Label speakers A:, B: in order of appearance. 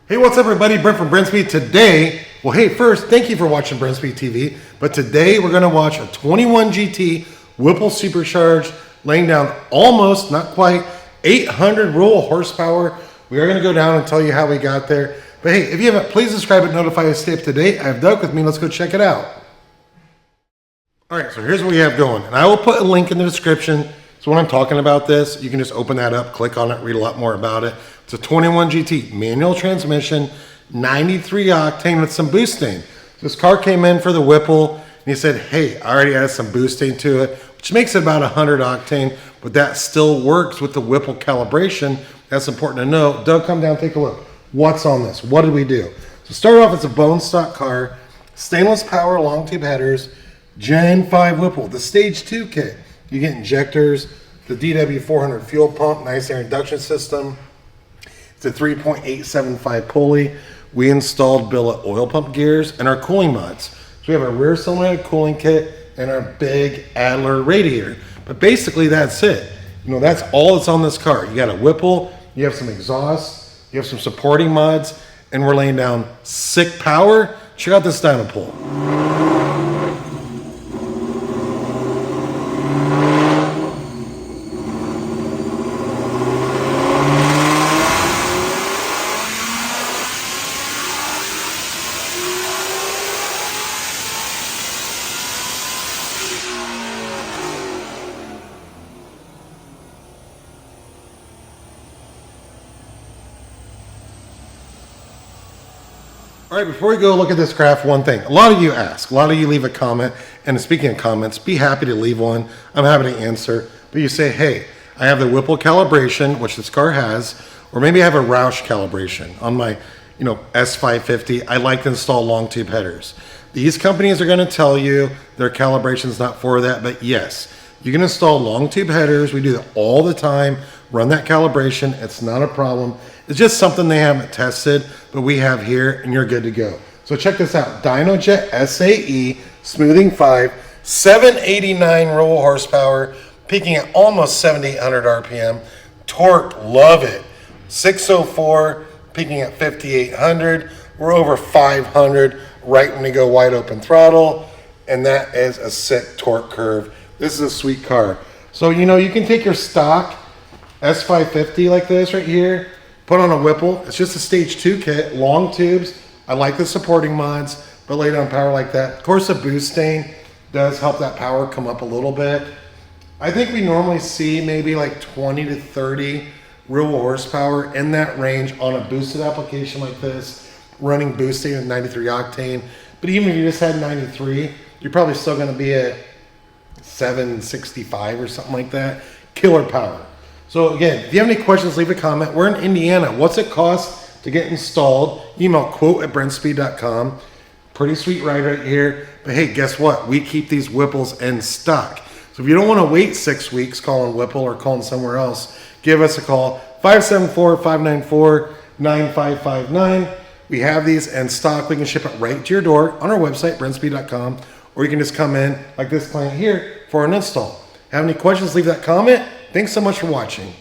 A: Hey, what's up everybody? Brent from Brenspeed. Today, well hey, first, thank you for watching Brenspeed TV, but today we're gonna watch a 21 GT Whipple Supercharged, laying down almost, not quite, 800 rural horsepower. We are gonna go down and tell you how we got there. But hey, if you haven't, please subscribe and notify us, stay up to date. I have Doug with me, let's go check it out. All right, so here's what we have going. And I will put a link in the description. So when I'm talking about this, you can just open that up, click on it, read a lot more about it. It's a 21 GT manual transmission, 93 octane with some Boostane. This car came in for the Whipple, and he said, hey, I already added some Boostane to it, which makes it about 100 octane, but that still works with the Whipple calibration. That's important to know. Doug, come down, take a look. What's on this? What did we do? So start off, it's a bone stock car, stainless power, long tube headers, Gen 5 Whipple, the Stage 2 kit. You get injectors, the DW400 fuel pump, nice air induction system. It's a 3.875 pulley. We installed billet oil pump gears and our cooling mods. So we have a rear cylinder cooling kit and our big Adler radiator. But basically that's it. You know, that's all that's on this car. You got a Whipple, you have some exhaust, you have some supporting mods, and we're laying down sick power. Check out this Dino Pole. All right, before we go look at this craft, one thing. A lot of you ask, a lot of you leave a comment, and speaking of comments, be happy to leave one. I'm happy to answer. But you say, hey, I have the Whipple calibration, which this car has, or maybe I have a Roush calibration on my, S550. I like to install long tube headers. These companies are going to tell you their calibration's not for that, but yes, you can install long tube headers. We do that all the time. Run that calibration. It's not a problem. It's just something they haven't tested, but we have here, and you're good to go. So check this out. Dynojet SAE Smoothing 5, 789 rural horsepower, peaking at almost 7,800 RPM. Torque, love it. 604, peaking at 5,800. We're over 500 right when we go wide open throttle, and that is a sick torque curve. This is a sweet car. So, you can take your stock S550 like this right here, put on a Whipple. It's just a Stage 2 kit, long tubes. I like the supporting mods, but lay down power like that. Of course, the Boostane does help that power come up a little bit. I think we normally see maybe like 20 to 30 real horsepower in that range on a boosted application like this, running Boostane with 93 octane. But even if you just had 93, you're probably still going to be at 765 or something like that. Killer power. So again, if you have any questions, leave a comment. We're in Indiana. What's it cost to get installed? Email quote@brenspeed.com. Pretty sweet ride right here. But hey, guess what? We keep these Whipples in stock. So if you don't want to wait 6 weeks calling Whipple or calling somewhere else, give us a call, 574-594-9559. We have these in stock. We can ship it right to your door on our website, brenspeed.com, or you can just come in like this client here for an install. Have any questions, leave that comment. Thanks so much for watching.